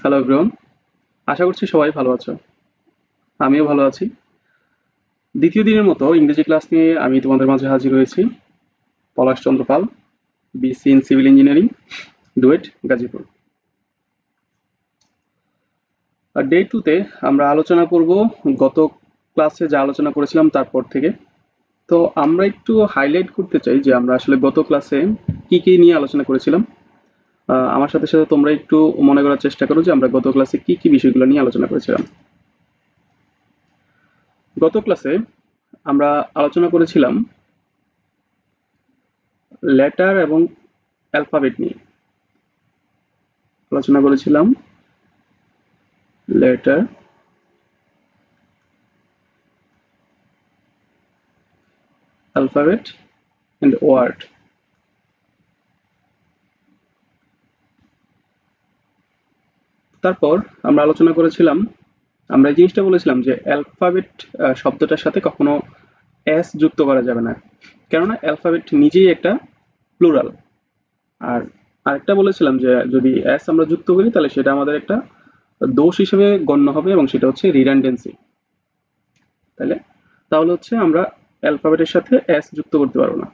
Hello everyone, আশা করছি সবাই ভালো আছো। আমিও ভালো আছি। দ্বিতীয় দিনের মতো ইংরেজি ক্লাস নিয়ে আমি তোমাদের মাঝে হাজির হয়েছি। Palash Chandra Pal, BSc in civil engineering, DUET, Gazipur. আর ডে টুতে আমরা আলোচনা করব গত ক্লাসে যা আলোচনা করেছিলাম তারপর থেকে। তো আমরা একটু হাইলাইট করতে চাই যে আমরা আসলে গত ক্লাসে কি কি নিয়ে আলোচনা করেছিলাম। আমার সাথে সাথে তোমরা একটু মনে করার চেষ্টা করো যে আমরা গত ক্লাসে কি কি বিষয়গুলো নিয়ে আলোচনা করেছিলাম। গত ক্লাসে আমরা আলোচনা করেছিলাম লেটার এবং অ্যালফাবেট নিয়ে আলোচনা করেছিলাম। Letter, alphabet and word. তারপর আমরা আলোচনা করেছিলাম, আমরা এই জিনিসটা বলেছিলাম যে অ্যালফাবেট শব্দটার সাথে কখনো এস যুক্ত করা যাবে না, কেননা অ্যালফাবেট নিজেই একটা প্লুরাল। আর আরেকটা বলেছিলাম যে যদি এস আমরা যুক্ত করি তাহলে সেটা আমাদের একটা দোষ হিসেবে গণ্য হবে এবং সেটা হচ্ছে রিডান্ডেন্সি। তাহলে তাহলে হচ্ছে আমরা অ্যালফাবেটের সাথে এস যুক্ত করতে পারবো না।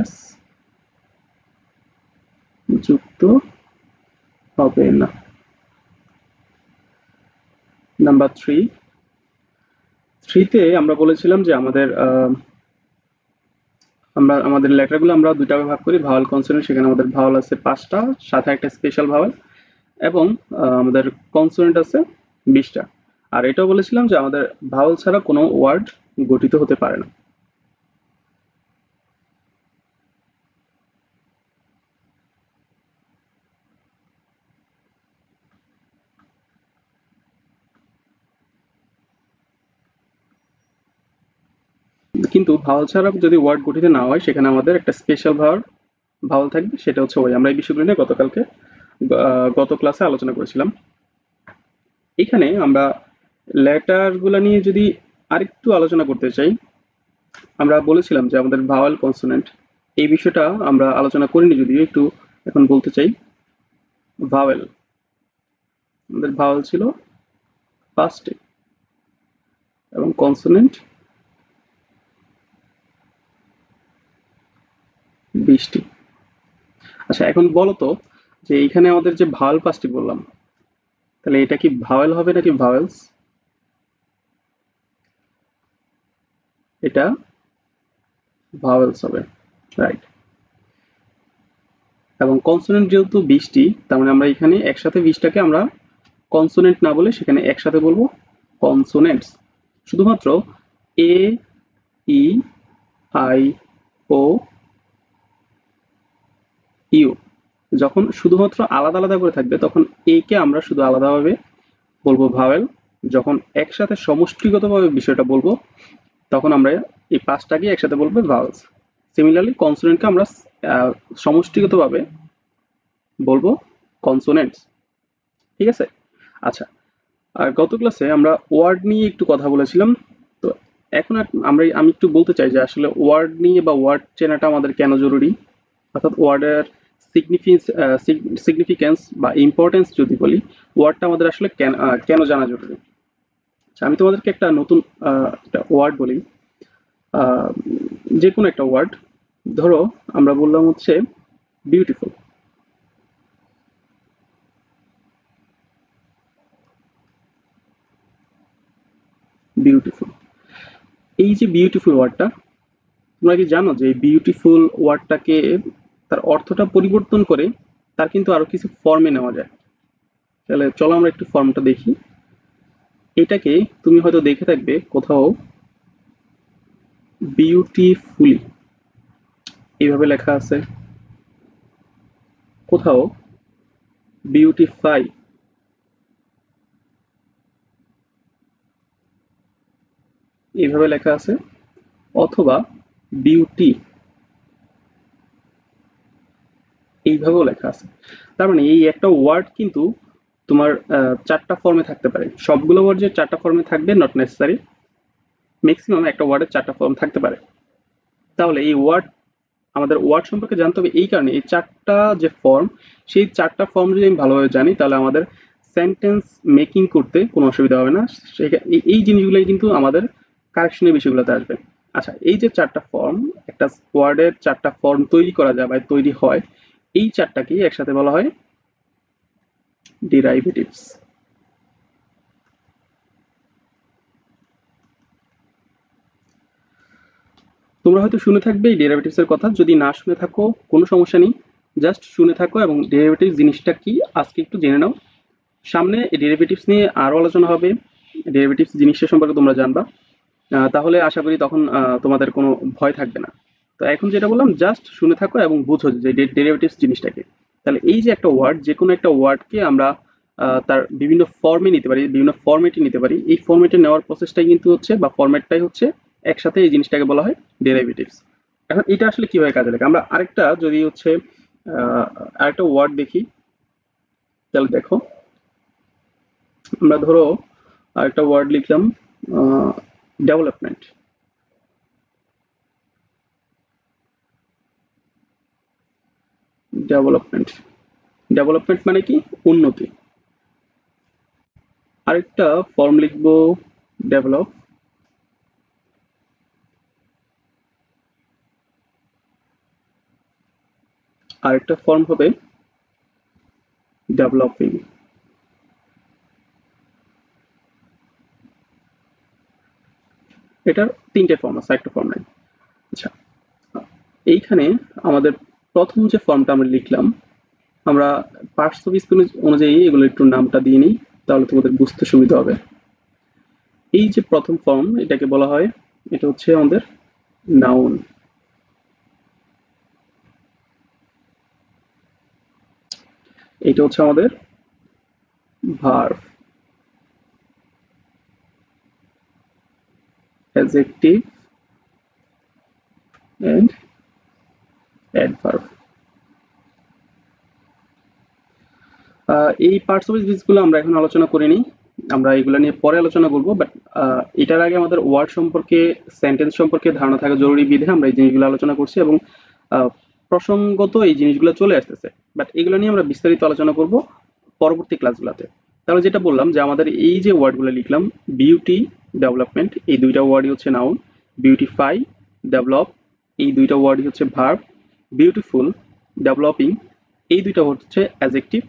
এস যুক্ত হবে না। নাম্বার থ্রিতে আমরা বলেছিলাম যে আমাদের লেটারগুলো আমরা দুইটা ভাগ করি, ভাওয়াল কনসোনেন্ট। সেখানে আমাদের ভাওয়াল আছে 5টা, সাথে একটা স্পেশাল ভাওয়াল, এবং আমাদের কনসোনেন্ট আছে 20টা। আর এটাও বলেছিলাম যে আমাদের ভাওয়াল ছাড়া কোনো ওয়ার্ড গঠিত হতে পারে না। কিন্তু ভাওয়াল ছাড়া যদি ওয়ার্ড গঠিত না হয় সেখানে আমাদের একটা স্পেশাল ভাওয়াল থাকবে, সেটা হচ্ছে ওই। আমরা এই বিষয়গুলো নিয়ে গত ক্লাসে আলোচনা করেছিলাম। এখানে আমরা লেটারগুলো নিয়ে যদি আরেকটু আলোচনা করতে চাই, আমরা বলেছিলাম যে আমাদের ভাওয়াল কনসোনেন্ট এই বিষয়টা আমরা আলোচনা করিনি, যদিও একটু এখন বলতে চাই। ভাওয়েল, আমাদের ভাওয়াল ছিল 5টি এবং কনসোনেন্ট 20টি। আচ্ছা, এখন বলো তো যে এইখানে আমাদের যে ভাওয়াল 5টি বললাম, তাহলে এটা কি ভাওয়েল হবে নাকি ভাওয়েলস? এটা ভাওয়েলস হবে, রাইট। এবং কনসোনেন্ট যেহেতু 20টি, তার মানে আমরা এখানে একসাথে 20টাকে আমরা কনসোনেন্ট না বলে সেখানে একসাথে বলবো কনসোনেন্টস। শুধুমাত্র এ, ই, আই, ও, ইউ যখন শুধুমাত্র আলাদা আলাদা করে থাকবে তখন এ কে আমরা শুধু আলাদাভাবে বলবো ভাওয়েল। যখন একসাথে সমষ্টিগতভাবে বিষয়টা বলবো তখন আমরা এই 5টাকে একসাথে বলবো ভাওয়েলস। সিমিলারলি কনসোনেন্টকে আমরা সমষ্টিগতভাবে বলবো কনসোনেন্টস। ঠিক আছে? আচ্ছা, আর গত ক্লাসে আমরা ওয়ার্ড নিয়ে একটু কথা বলেছিলাম। তো এখন আমি একটু বলতে চাই যে আসলে ওয়ার্ড নিয়ে বা ওয়ার্ড চেনাটা আমাদের কেন জরুরি, অর্থাৎ ওয়ার্ডের সিগনিফিকেন্স বা ইম্পর্টেন্স যদি বলি, ওয়ার্ডটা আমাদের আসলে কেন জানা জরুরি। আচ্ছা, আমি তোমাদেরকে একটা নতুন একটা ওয়ার্ড বলি, আহ, যে কোনো একটা ওয়ার্ড। ধরো আমরা বললাম হচ্ছে বিউটিফুল। বিউটিফুল, এই যে বিউটিফুল ওয়ার্ডটা, তোমরা কি জানো যে এই বিউটিফুল ওয়ার্ডটাকে তার অর্থটা পরিবর্তন করে তার কিন্তু আরো কিছু ফর্মে নেওয়া যায়। তাহলে চলো আমরা একটু ফর্মটা দেখি। এটাকে তুমি হয়তো দেখে থাকবে কোথাও বিউটিফুলি এইভাবে লেখা আছে, কোথাও বিউটিফাই এইভাবে লেখা আছে, অথবা বিউটি এইভাবেও লেখা আছে। তার মানে এই একটা ওয়ার্ড কিন্তু তোমার 4টা ফর্মে থাকতে পারে। সবগুলো ওয়ার্ড যে 4টা ফর্মে থাকবে নট নেসেসারি। ম্যাক্সিমাম একটা ওয়ার্ডের 4টা ফর্ম থাকতে পারে। তাহলে এই ওয়ার্ড আমাদের ওয়ার্ড সম্পর্কে জানতে হবে এই কারণে, এই 4টা যে ফর্ম, সেই 4টা ফর্ম যদি আমি ভালোভাবে জানি তাহলে আমাদের সেন্টেন্স মেকিং করতে কোনো অসুবিধা হবে না। এই জিনিসগুলোই কিন্তু আমাদের কারেকশনের বিষয়গুলোতে আসবে। আচ্ছা, এই যে 4টা ফর্ম, একটা ওয়ার্ডের 4টা ফর্ম তৈরি করা যায় বা তৈরি হয়, এই 4টাকেই একসাথে বলা হয় ডেরাইভেটিভস। তোমরা হয়তো শুনে থাকবে এই ডেরিভেটিভস এর কথা, যদি না শুনে থাকো কোনো সমস্যা নেই, জাস্ট শুনে থাকো এবং ডেরিভেটিভস জিনিসটা কি আজকে একটু জেনে নাও। সামনে এই ডেরিভেটিভস নিয়ে আরো আলোচনা হবে, ডেরিভেটিভস জিনিসটা সম্পর্কে তোমরা জানবা। তাহলে আশা করি তখন তোমাদের কোনো ভয় থাকবে না। তো এখন যেটা বললাম, জাস্ট শুনে থাকো এবং বুঝো যে ডেরিভেটিভস জিনিসটাকে। তাহলে এই যে একটা ওয়ার্ড, যে কোনো একটা ওয়ার্ডকে আমরা তার বিভিন্ন ফর্মে নিতে পারি, বিভিন্ন ফরম্যাটে নিতে পারি। এই ফরম্যাটে নেওয়ার প্রসেসটাই কিন্তু হচ্ছে, বা ফরম্যাটটাই হচ্ছে একসাথে এই জিনিসটাকে বলা হয় ডেরিভেটিভস। এখন এটা আসলে কিভাবে কাজে লাগে, আমরা আরেকটা যদি হচ্ছে আরেকটা ওয়ার্ড দেখি, তাহলে দেখো আমরা ধরো আরেকটা ওয়ার্ড লিখলাম ডেভেলপমেন্ট। ডেভেলপমেন্ট ডেভেলপমেন্ট মানে কি? উন্নতি। আরেকটা ফর্ম লিখবো ডেভেলপ। আরেকটা ফর্ম হবে ডেভেলপিং। এটার 3টে ফর্ম আছে, একটা ফর্ম নাই। আচ্ছা, এইখানে আমাদের প্রথম যে ফর্মটা আমরা লিখলাম, আমরা পার্টস অফ স্পিচ অনুযায়ী এগুলো একটু নামটা দিয়ে নিই, তাহলে তোমাদের বুঝতে সুবিধা হবে। এই যে প্রথম ফর্ম, এটাকে বলা হয়, এটা হচ্ছে আমাদের নাউন। এটা হচ্ছে আমাদের ভার্ব, অ্যাডজেক্টিভ এন্ড অ্যাডভার্ব। এই পার্টস অফ স্পিচগুলো আমরা এখন আলোচনা করিনি, আমরা এগুলো নিয়ে পরে আলোচনা করব। বাট এটার আগে আমাদের ওয়ার্ড সম্পর্কে, সেন্টেন্স সম্পর্কে ধারণা থাকা জরুরি বিধে আমরা এই জিনিসগুলো আলোচনা করছি, এবং প্রসঙ্গত এই জিনিসগুলো চলে আসতেছে। বাট এগুলো নিয়ে আমরা বিস্তারিত আলোচনা করব পরবর্তী ক্লাসগুলোতে। তাহলে যেটা বললাম যে আমাদের এই যে ওয়ার্ডগুলো লিখলাম, বিউটি, ডেভেলপমেন্ট, এই দুইটা ওয়ার্ডই হচ্ছে নাউন। বিউটিফাই, ডেভেলপ, এই দুইটা ওয়ার্ডই হচ্ছে ভার্ব। বিউটিফুল, ডেভেলপিং, এই দুইটা হচ্ছে অ্যাডজেক্টিভ।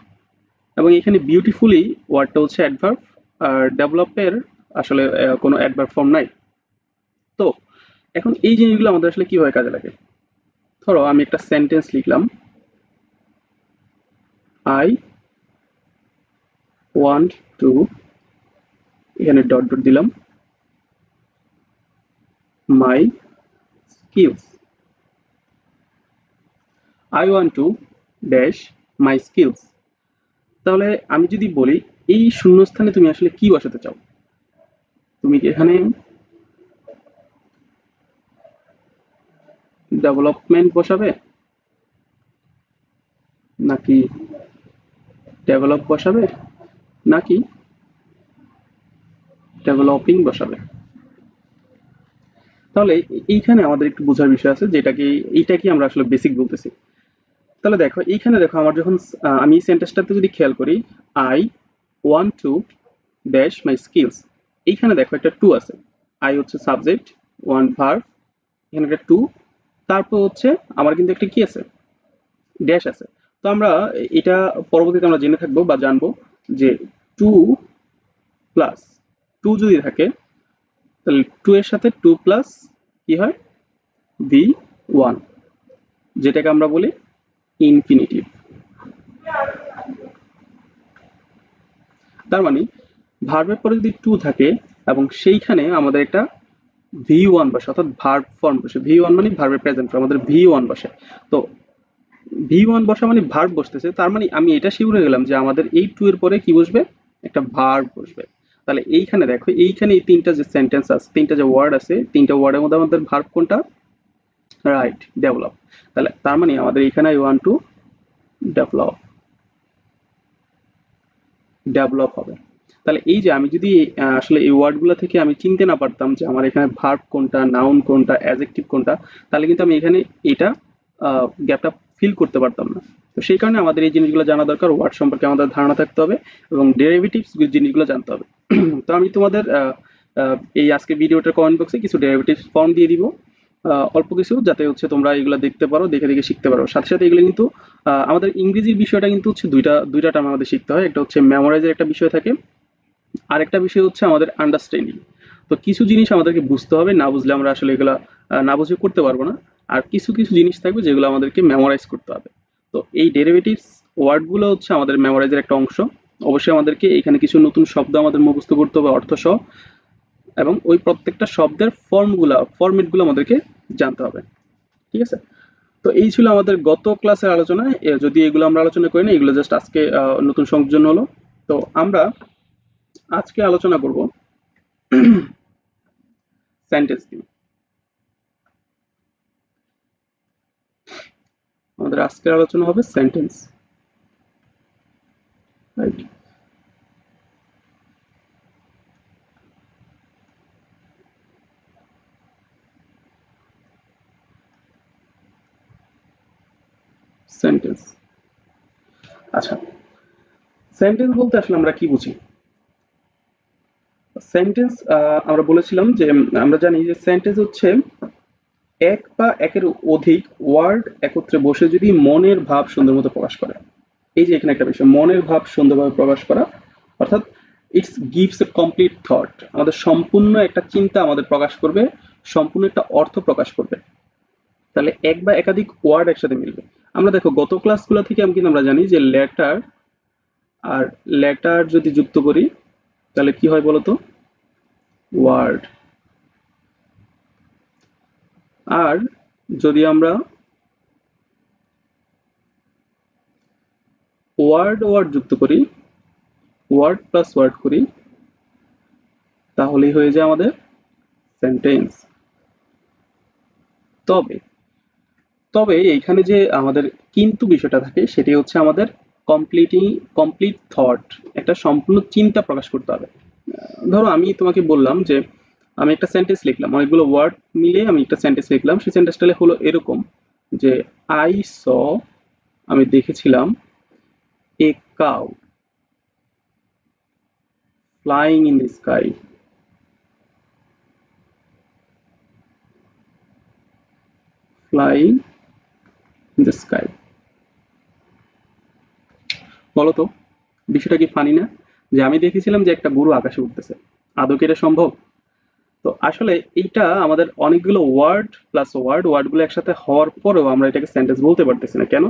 এবং এখানে বিউটিফুলি ওয়ার্ডটা হচ্ছে অ্যাডভার্ব, আর ডেভেলপের আসলে কোনো অ্যাডভার্ব ফর্ম নাই। তো এখন এই জিনিসগুলো আমাদের আসলে কিভাবে কাজে লাগে? ধরো আমি একটা সেন্টেন্স লিখলাম, আই ওয়ান্ট টু, এখানে ডট ডট দিলাম, মাই skills. I want to dash my skills. তাহলে আমি যদি বলি এই শূন্যস্থানে তুমি আসলে কি বসাতে চাও? তুমি কি এখানে ডেভেলপমেন্ট বসাবে, নাকি ডেভেলপ বসাবে, নাকি ডেভেলপিং বসাবে? তাহলে এইখানে আমাদের একটু বোঝার বিষয় আছে, যেটাকে এইটাকে আমরা আসলে বেসিক বলতেছি। তাহলে দেখো এইখানে, দেখো আমার যখন আমি এই সেন্টেন্সটাতে যদি খেয়াল করি, I want to dash my skills, এইখানে দেখো একটা টু আছে। আই হচ্ছে সাবজেক্ট, ওয়ান ভার্ব, এখানে একটা টু, তারপর হচ্ছে আমার কিন্তু একটা কি আছে, ড্যাশ আছে। তো আমরা এটা পরবর্তীতে আমরা জেনে থাকবো বা জানবো যে টু প্লাস টু যদি থাকে, তাহলে টু এর সাথে টু প্লাস কি হয়, ভি ওয়ান, যেটাকে আমরা বলি ইনফিনিটিভ। তার মানে ভার্বের পরে যদি টু থাকে এবং সেইখানে আমাদের একটা ভি ওয়ান বসে, অর্থাৎ ভার্ব ফর্ম বসে। ভি ওয়ান মানে ভার্বের প্রেজেন্ট ফর্ম, আমাদের ভি ওয়ান বসে। তো ভি ওয়ান বসা মানে ভার্ব বসতেছে, তার মানে আমি এটা শিওর হয়ে গেলাম যে আমাদের এই টু এর পরে কি বসবে, একটা ভার্ব বসবে। তাহলে এইখানে দেখো, এইখানে এই তিনটা যে সেন্টেন্স আছে, তিনটা যে ওয়ার্ড আছে, তিনটা ওয়ার্ডের মধ্যে আমাদের ভার্ব কোনটা, রাইট, ডেভেলপ। তাহলে তার মানে আমাদের এখানে I want to develop, develop হবে। তাহলে এই যে আমি যদি আসলে এই ওয়ার্ডগুলো থেকে আমি চিনতে না পারতাম যে আমার এখানে ভার্ব কোনটা, নাউন কোনটা, অ্যাডজেক্টিভ কোনটা, তাহলে কিন্তু আমি এখানে এটা গ্যাপটা ফিল করতে পারতাম না। তো সেই কারণে আমাদের এই জিনিসগুলো জানা দরকার, ওয়ার্ড সম্পর্কে আমাদের ধারণা থাকতে হবে এবং ডেরিভেটিভস জিনিসগুলো জানতে হবে। তো আমি তোমাদের এই আজকে ভিডিওটার কমেন্ট বক্সে কিছু ডেরিভেটিভস ফর্ম দিয়ে দিব, অল্প কিছু, যাতে হচ্ছে তোমরা এগুলো দেখতে পারো, দেখে দেখে শিখতে পারো। সাথে সাথে এগুলো কিন্তু আমাদের ইংরেজির বিষয়টা কিন্তু হচ্ছে দুইটা দুইটা টার্ম আমাদের শিখতে হয়। একটা হচ্ছে মেমোরাইজের একটা বিষয় থাকে, আরেকটা বিষয় হচ্ছে আমাদের আন্ডারস্ট্যান্ডিং। তো কিছু জিনিস আমাদেরকে বুঝতে হবে, না বুঝলে আমরা আসলে এগুলা না বুঝে করতে পারবো না। আর কিছু কিছু জিনিস থাকবে যেগুলো আমাদেরকে মেমোরাইজ করতে হবে। তো এই ডেরিভেটিভস ওয়ার্ডগুলো হচ্ছে আমাদের মেমোরাইজের একটা অংশ। অবশ্যই আমাদেরকে এখানে কিছু নতুন শব্দ আমাদের মুখস্থ করতে হবে অর্থ সহ, এবং ওই প্রত্যেকটা শব্দের ফরম্যাটগুলো আমাদেরকে জানতে হবে। ঠিক আছে? তো এই ছিল আমাদের গত ক্লাসের আলোচনা। যদি এগুলো আমরা আলোচনা করি না, এগুলো জাস্ট আজকে নতুন সংযোজন হলো। তো আমরা আজকে আলোচনা করব সেন্টেন্স নিয়ে। আমাদের আজকের আলোচনা হবে সেন্টেন্স, রাইট? সেন্টেন্স, আচ্ছা, সেন্টেন্স বলতে আসলে আমরা কি বুঝি? সেন্টেন্স, আমরা বলেছিলাম যে আমরা জানি যে সেন্টেন্স হচ্ছে এক বা একের অধিক ওয়ার্ড একত্রে বসে যদি মনের ভাব সুন্দর মতো প্রকাশ করে। এই যে এখানে একটা বিষয়, মনের ভাব সুন্দরভাবে প্রকাশ করা, অর্থাৎ it's gives a complete thought, আমাদের সম্পূর্ণ একটা চিন্তা আমাদের প্রকাশ করবে, সম্পূর্ণ একটা অর্থ প্রকাশ করবে। তাহলে এক বা একাধিক ওয়ার্ড একসাথে মিলবে। আমরা দেখো গত ক্লাসগুলো থেকে কিন্তু আমরা জানি যে লেটার আর লেটার যদি যুক্ত করি তাহলে কি হয় বলতো? ওয়ার্ড। আর যদি আমরা ওয়ার্ড ওয়ার্ড যুক্ত করি, ওয়ার্ড প্লাস ওয়ার্ড করি, তাহলেই হয়ে যায় আমাদের সেন্টেন্স। তবে তবে এইখানে যে আমাদের কিন্তু বিষয়টা থাকে সেটি হচ্ছে আমাদের কমপ্লিট থট, একটা সম্পূর্ণ চিন্তা প্রকাশ করতে হবে। ধরো আমি তোমাকে বললাম যে আমি একটা সেন্টেন্স লিখলাম, অনেকগুলো ওয়ার্ড মিলে আমি একটা সেন্টেন্স লিখলাম। সেই সেন্টেন্সটা হলো এরকম যে আই স, আমি দেখেছিলাম, a cow flying in the sky, flying in the sky. বলতো বিষয়টা কি ফানি না? যে আমি দেখেছিলাম যে একটা গরু আকাশে উঠতেছে, আদৌ কি এটা সম্ভব? তো আসলে এইটা আমাদের অনেকগুলো ওয়ার্ড প্লাস ওয়ার্ডগুলো একসাথে হওয়ার পরেও আমরা এটাকে সেন্টেন্স বলতে পারতেছি না। কেন?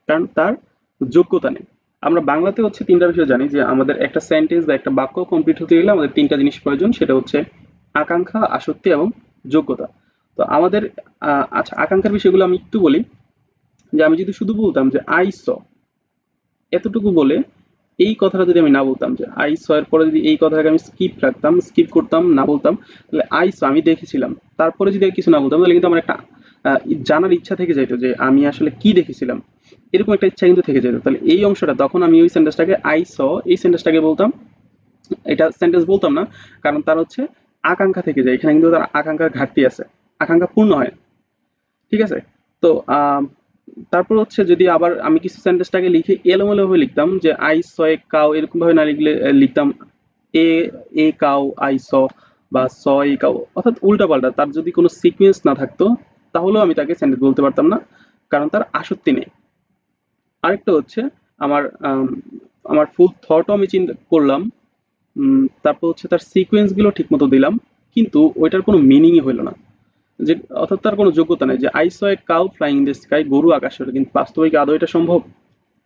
কারণ তার যোগ্যতা নেই। আমরা বাংলাতে হচ্ছে তিনটা বিষয় জানি, যে আমাদের একটা সেন্টেন্স বা একটা বাক্য কমপ্লিট হতে গেলে আমাদের তিনটা জিনিস প্রয়োজন, সেটা হচ্ছে আকাঙ্ক্ষা, আসক্তি এবং যোগ্যতা। তো আমাদের আচ্ছা, আকাঙ্ক্ষার বিষয়গুলো আমি একটু বলি। যে আমি যদি শুধু বলতাম যে আই স, এতটুকু বলে এই কথাটা যদি আমি না বলতাম, যে আই স এর পরে যদি এই কথাটাকে আমি স্কিপ করতাম, না বলতাম, তাহলে আই স আমি দেখেছিলাম, তারপরে যদি আর কিছু না বলতাম, তাহলে কিন্তু আমার একটা জানার ইচ্ছা থেকে যেত যে আমি আসলে কি দেখেছিলাম, এরকম একটা ইচ্ছা কিন্তু থেকে যেত। তাহলে এই অংশটা তখন আমি ওই সেন্টেন্সটাকে আই স, এই সেন্টেন্সটাকে বলতাম, এটা সেন্টেন্স বলতাম না। কারণ তার হচ্ছে আকাঙ্ক্ষা থেকে যায়, এখানে কিন্তু তার আকাঙ্ক্ষার ঘাটতি আছে, আকাঙ্ক্ষা পূর্ণ হয়। ঠিক আছে? তো তারপর হচ্ছে যদি আবার আমি কিছু সেন্টেন্সটাকে লিখে এলোমেলো ভাবে লিখতাম, যে আই স এ কাউ, এরকম ভাবে না লিখলে লিখতাম এ এ কাউ আই স, বা স এ কাউ, অর্থাৎ উল্টাপাল্টা, তার যদি কোনো সিকোয়েন্স না থাকতো তাহলেও আমি তাকে সেন্টেন্স বলতে পারতাম না, কারণ তার আসক্তি নেই। আরেকটা হচ্ছে আমার আমার ফুল থটও আমি চিন্তা করলাম, তারপর হচ্ছে তার সিকোয়েন্স গুলো ঠিক মতো দিলাম, কিন্তু ওইটার কোনো মিনিংই হইলো না। যে অর্থাৎ তার কোনো যোগ্যতা নেই, যে I saw a cow flying in the sky, গরু আকাশে ওঠে, কিন্তু বাস্তবে কি আদৌ এটা সম্ভব?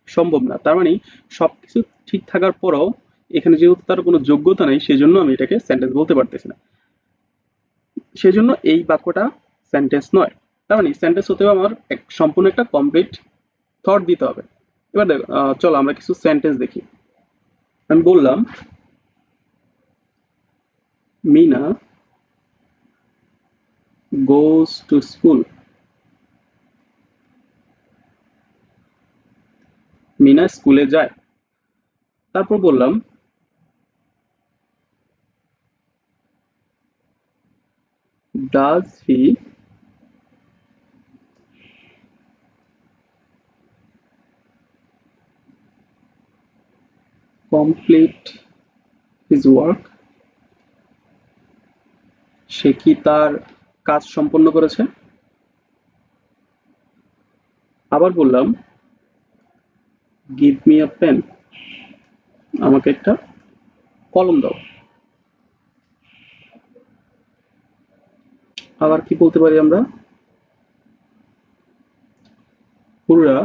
সম্ভব না। তার মানে সবকিছু ঠিক থাকার পরেও এখানে যেহেতু তার কোনো যোগ্যতা নেই, সেজন্য আমি এটাকে সেন্টেন্স বলতে পারতেছি না। সেজন্য এই বাক্যটা সেন্টেন্স নয়। তার মানে সেন্টেন্স হতে হবে আমার সম্পূর্ণ একটা কমপ্লিট থট দিতে হবে। এবার দেখো, চলো আমরা কিছু সেন্টেন্স দেখি। আমি বললাম Meena goes to school, Meena স্কুলে যায়। তারপর বললাম does he complete his work, সে কি তার কাজ সম্পন্ন করেছে। আবার বললাম গিভ মি আ পেন, আমাকে একটা কলম দাও। আবার কি বলতে পারি আমরা, hurrah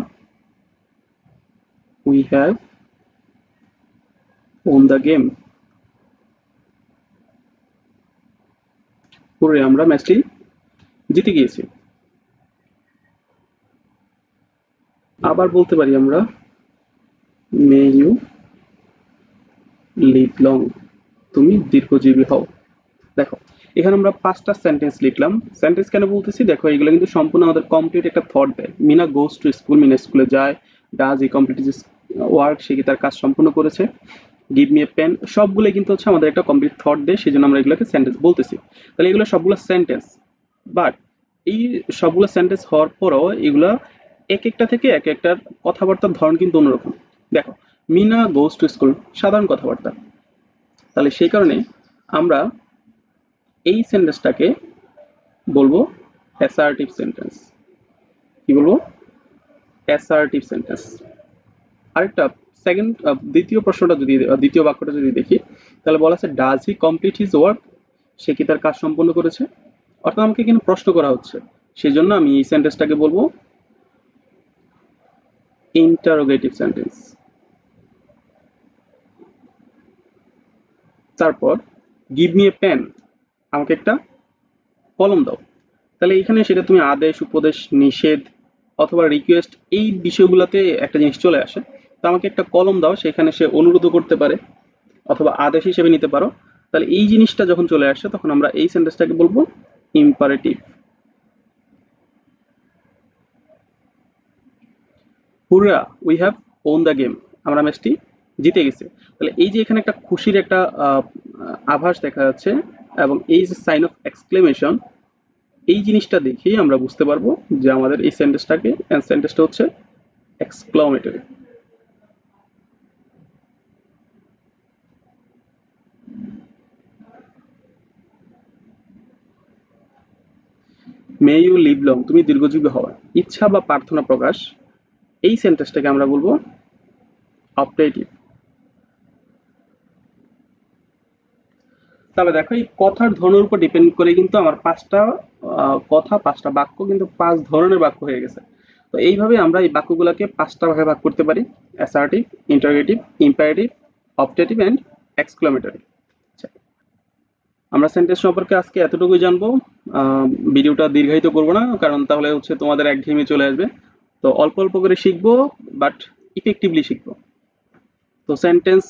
we have won the game, hurray আমরা ম্যাচটি জিতে গিয়েছি। আবার বলতে পারি আমরা মে ইউ লিভ লং, তুমি দীর্ঘজীবী হও। দেখো এখানে আমরা 5টা সেন্টেন্স লিখলাম। সেন্টেন্স কেন বলতেছি, দেখো এগুলো কিন্তু সম্পূর্ণ আমাদের কমপ্লিট একটা থট দেয়। Meena goes to school, Meena স্কুলে যায়। Does he complete his work, সে কি তার কাজ সম্পূর্ণ করেছে। গিভ মি এ পেন, সবগুলো কিন্তু হচ্ছে আমাদের একটা কমপ্লিট থট দেয়, সেই জন্য আমরা এগুলোকে সেন্টেন্স বলতেছি। তাহলে এগুলো সবগুলো সেন্টেন্স, বাট এই সবগুলো সেন্টেন্স হওয়ার পরও এগুলা এক একটা থেকে এক একটার কথাবার্তার ধরন কিন্তু অন্যরকম। দেখো মিনা গোস টু স্কুল সাধারণ কথাবার্তা, তাহলে সেই কারণে আমরা এই সেন্টেন্সটাকে বলবো অ্যাসার্টিভ সেন্টেন্স। কি বলবো, অ্যাসার্টিভ সেন্টেন্স। আরেকটা সেকেন্ড দ্বিতীয় প্রশ্নটা যদি দ্বিতীয় বাক্যটা যদি দেখি, তাহলে বলা আছে does he complete his work, সে কি তার কাজ সম্পন্ন করেছে। অর্থাৎ আমাকে এখানে প্রশ্ন করা হচ্ছে, সেই জন্য আমি এই সেন্টেন্সটাকে বলবো ইন্টারোগেটিভ সেন্টেন্স। তারপর গিভ মি এ পেন, আমাকে একটা কলম দাও। তাহলে এখানে সেটা তুমি আদেশ, উপদেশ, নিষেধ অথবা রিকোয়েস্ট এই বিষয়গুলোতে একটা জিনিস চলে আসে। তো আমাকে একটা কলম দাও, সেখানে সে অনুরোধ করতে পারে অথবা আদেশ হিসেবে নিতে পারো। তাহলে এই জিনিসটা যখন চলে আসে তখন আমরা এই সেন্টেন্সটাকে বলবো imperative. হুররা we have won the game, আমরা ম্যাচটি জিতে গেছি। তাহলে এই যে এখানে একটা খুশির একটা আভাস দেখা যাচ্ছে এবং এই যে সাইন অফ এক্সক্লেমেশন, এই জিনিসটা দেখেই আমরা বুঝতে পারবো যে আমাদের এই সেন্টেন্সটা হচ্ছে exclamatory. May you live long, তুমি দীর্ঘজীবী হওয়া, ইচ্ছা বা প্রার্থনা প্রকাশ, এই সেন্টেন্সটাকে আমরা বলবো অপটেটিভ। তাহলে দেখো এই কথার ধরনের উপর ডিপেন্ড করে কিন্তু আমার 5টা কথা, 5টা বাক্য কিন্তু 5 ধরনের বাক্য হয়ে গেছে। তো এইভাবে আমরা এই বাক্যগুলোকে 5টা ভাগে ভাগ করতে পারি: assertive, interrogative, imperative, optative and exclamatory. আমরা সেন্টেন্স সম্পর্কে আজকে এতটুকুই জানবো। ভিডিওটা দীর্ঘায়িত করব না, কারণ তাহলে হচ্ছে তোমাদের একঘেয়েমি চলে আসবে। তো অল্প অল্প করে শিখবো, বাট ইফেক্টিভলি শিখবো। তো সেন্টেন্স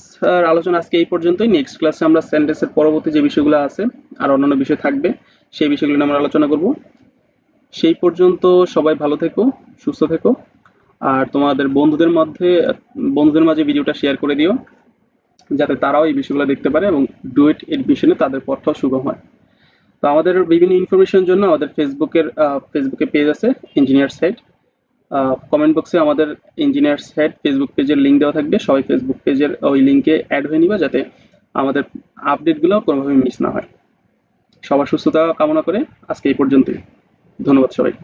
আলোচনা আজকে এই পর্যন্তই। নেক্সট ক্লাসে আমরা সেন্টেন্সের পরবর্তী যে বিষয়গুলো আছে আর অন্যান্য বিষয় থাকবে, সেই বিষয়গুলো নিয়ে আমরা আলোচনা করব। সেই পর্যন্ত সবাই ভালো থেকো, সুস্থ থেকো, আর তোমাদের বন্ধুদের মাঝে ভিডিওটা শেয়ার করে দিও, যাতে তারাও এই বিষয়গুলো দেখতে পারে এবং ডুয়েট এডমিশনে তাদের পথটাও সুগম হয়। তো আমাদের বিভিন্ন ইনফরমেশনের জন্য আমাদের ফেসবুকে পেজ আছে ইঞ্জিনিয়ার্স হেড। কমেন্ট বক্সে আমাদের ইঞ্জিনিয়ার্স হেড ফেসবুক পেজের লিঙ্ক দেওয়া থাকবে, সবাই ফেসবুক পেজের ওই লিঙ্কে অ্যাড হয়ে নিবা, যাতে আমাদের আপডেটগুলো কোনোভাবে মিস না হয়। সবার সুস্থতা কামনা করে আজকে এই পর্যন্তই। ধন্যবাদ সবাই।